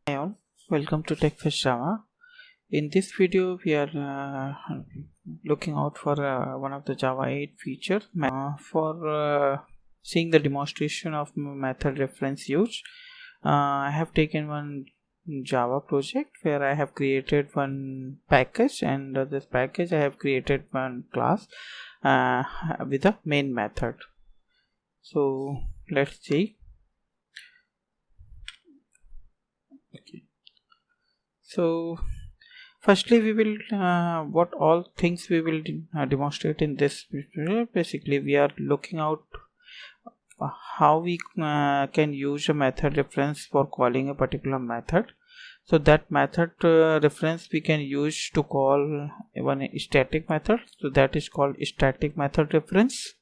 Hi all, welcome to TechFest Java. In this video, we are looking out for one of the Java 8 feature for seeing the demonstration of method reference use. I have taken one Java project where I have created one package, and this package I have created one class with a main method. So let's see. Okay. So firstly we will what all things we will demonstrate in this video. Basically we are looking out how we can use a method reference for calling a particular method. So that method reference we can use to call one static method, so that is called static method reference.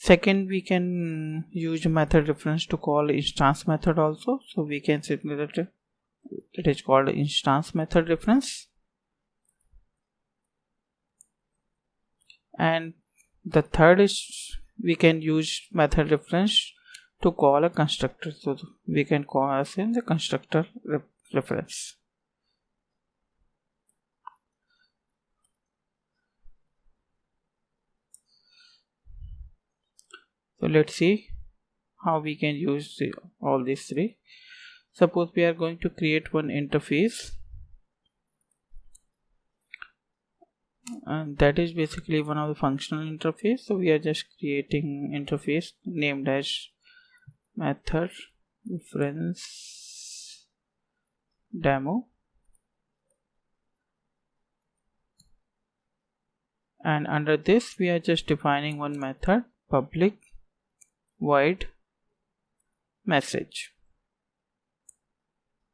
Second, we can use method reference to call instance method also. So we can say that it is called instance method reference. And the third is we can use method reference to call a constructor. So we can call as in the constructor reference. So let's see how we can use all these three. Suppose we are going to create one interface, and that is basically one of the functional interface. So we are just creating interface named as method reference demo, and under this we are just defining one method, public void message.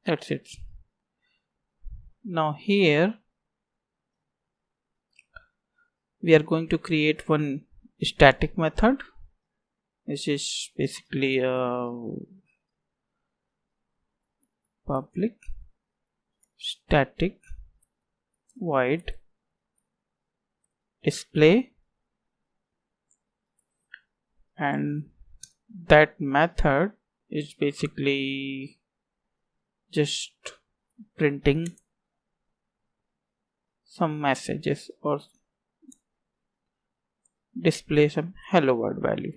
That's it. Now here we are going to create one static method, which is basically a public static void display, and that method is basically just printing some messages or display some hello world value.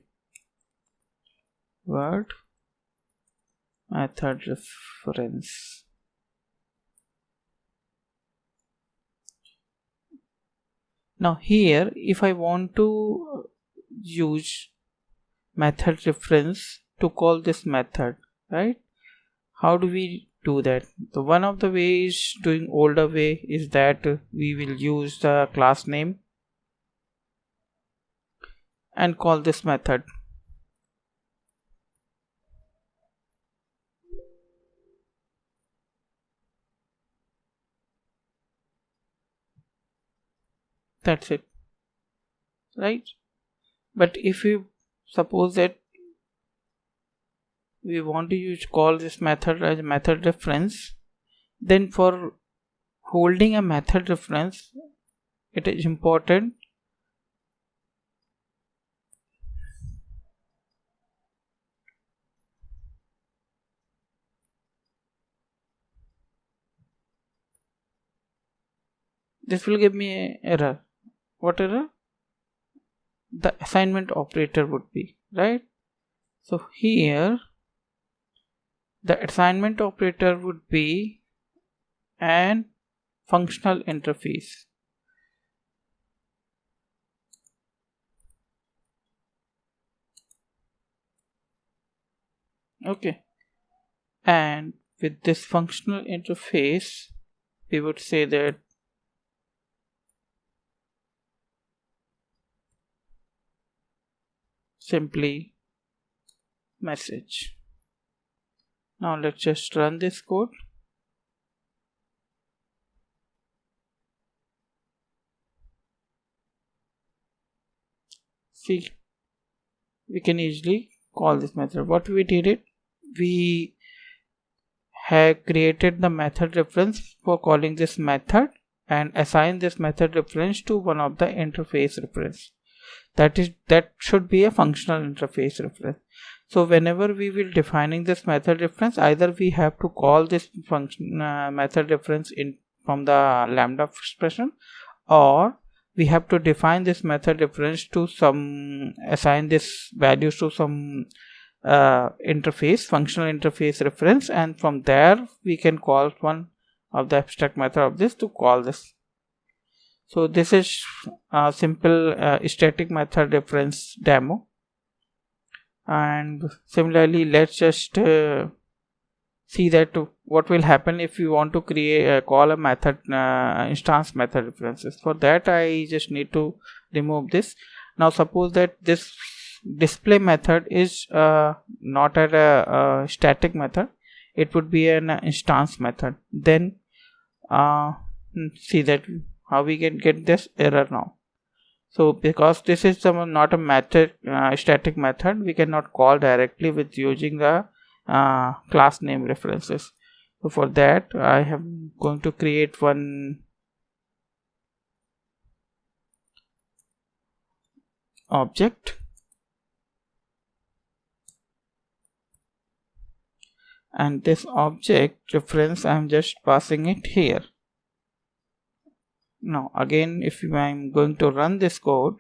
Word method reference. Now here if I want to use method reference to call this method, right, how do we do that? So one of the ways, doing older way, is that we will use the class name and call this method. That's it, right? But if you suppose that we want to call this method as method reference, then for holding a method reference it is important this will give me an error. What error? The assignment operator would be, right? So here the assignment operator would be an functional interface. Okay, and with this functional interface we would say that simply message. Now let's just run this code. See, we can easily call this method. What we did it, we have created the method reference for calling this method and assign this method reference to one of the interface reference. that should be a functional interface reference. So whenever we will defining this method reference, either we have to call this function method reference in from the lambda expression, or we have to define this method reference to some assign this values to some interface, functional interface reference, and from there we can call one of the abstract method of this to call this. So this is a simple static method reference demo. And similarly, let's just see that what will happen if you want to create call a method instance method references. For that, I just need to remove this. Now suppose that this display method is not at a static method, it would be an instance method. Then see that how we can get this error now. So because this is not a method static method, we cannot call directly with using the class name references. So for that, I am going to create one object, and this object reference I am just passing it here. Now again, if I am going to run this code,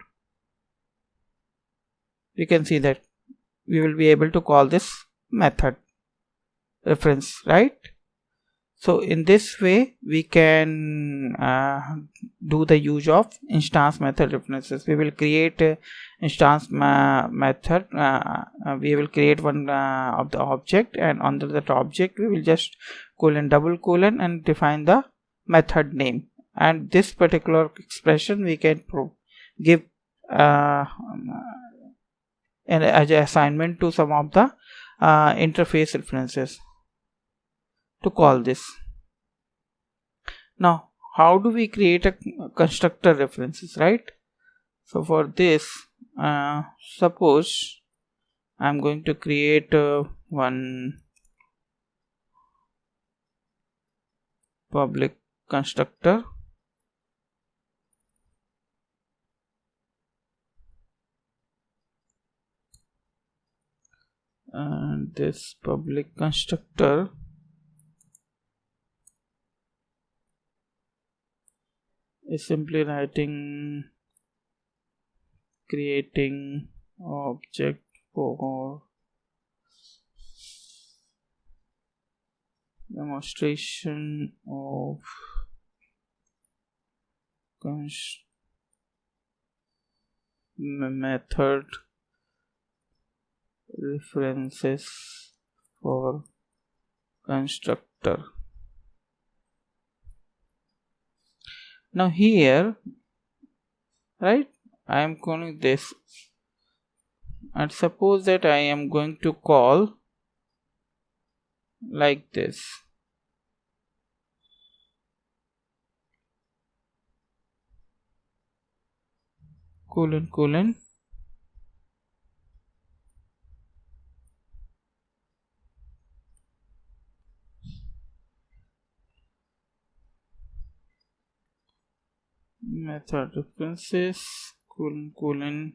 we can see that we will be able to call this method reference, right? So in this way we can do the use of instance method references. We will create a instance method, we will create one of the object, and under that object we will just colon double colon and define the method name. And this particular expression we can give as an assignment to some of the interface references to call this. Now how do we create a constructor references, right? So for this, suppose I'm going to create one public constructor, and this public constructor is simply writing creating object for demonstration of method references for constructor. Now here, right, I am calling this, and suppose that I am going to call like this. Colon colon method references colon colon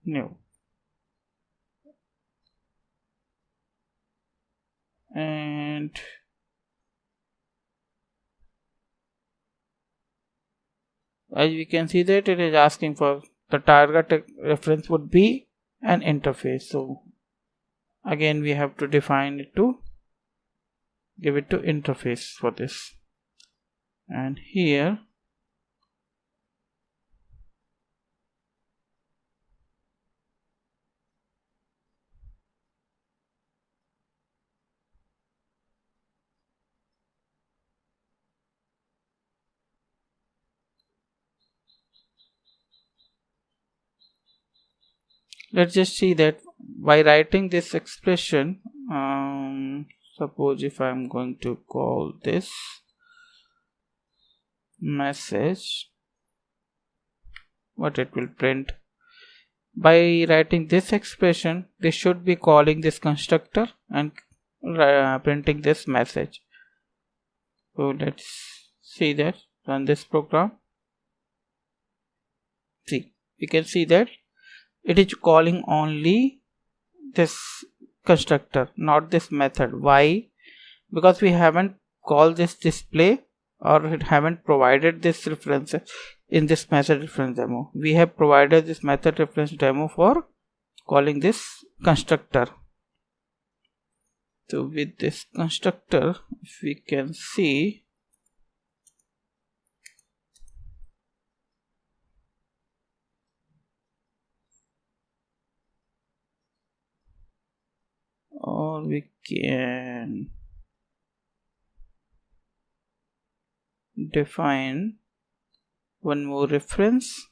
new. And as we can see that it is asking for the target reference would be an interface. So again we have to define it to give it to interface for this. And here let's just see that by writing this expression, suppose if I am going to call this message, what it will print. By writing this expression, this should be calling this constructor, and printing this message. So let's see that, run this program. See, you can see that it is calling only this constructor, not this method. Why? Because we haven't called this display, or it haven't provided this reference in this method reference demo. We have provided this method reference demo for calling this constructor. So with this constructor, if we can see, or we can define one more reference,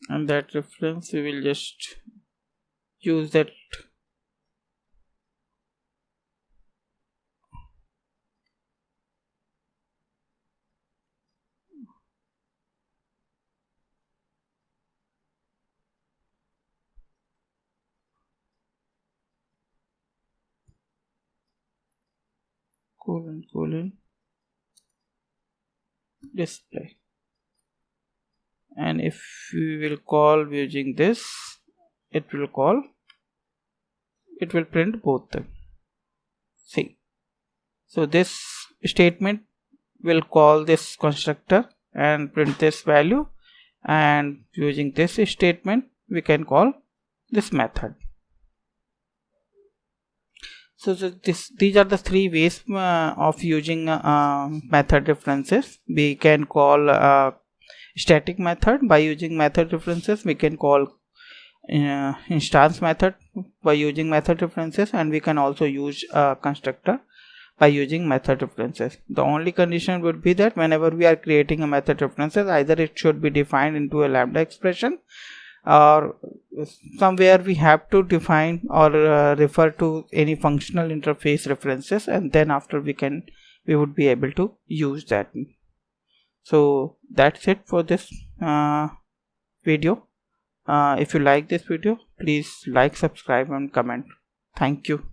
and that reference we will just use that colon display, and if we will call using this, it will print both them. See, so this statement will call this constructor and print this value, and using this statement we can call this method. So these are the three ways of using method references. We can call static method by using method references. We can call instance method by using method references, and we can also use constructor by using method references. The only condition would be that whenever we are creating a method references, either it should be defined into a Lambda expression, or somewhere we have to define or refer to any functional interface references, and then after we would be able to use that. So that's it for this video. If you like this video, please like, subscribe and comment. Thank you.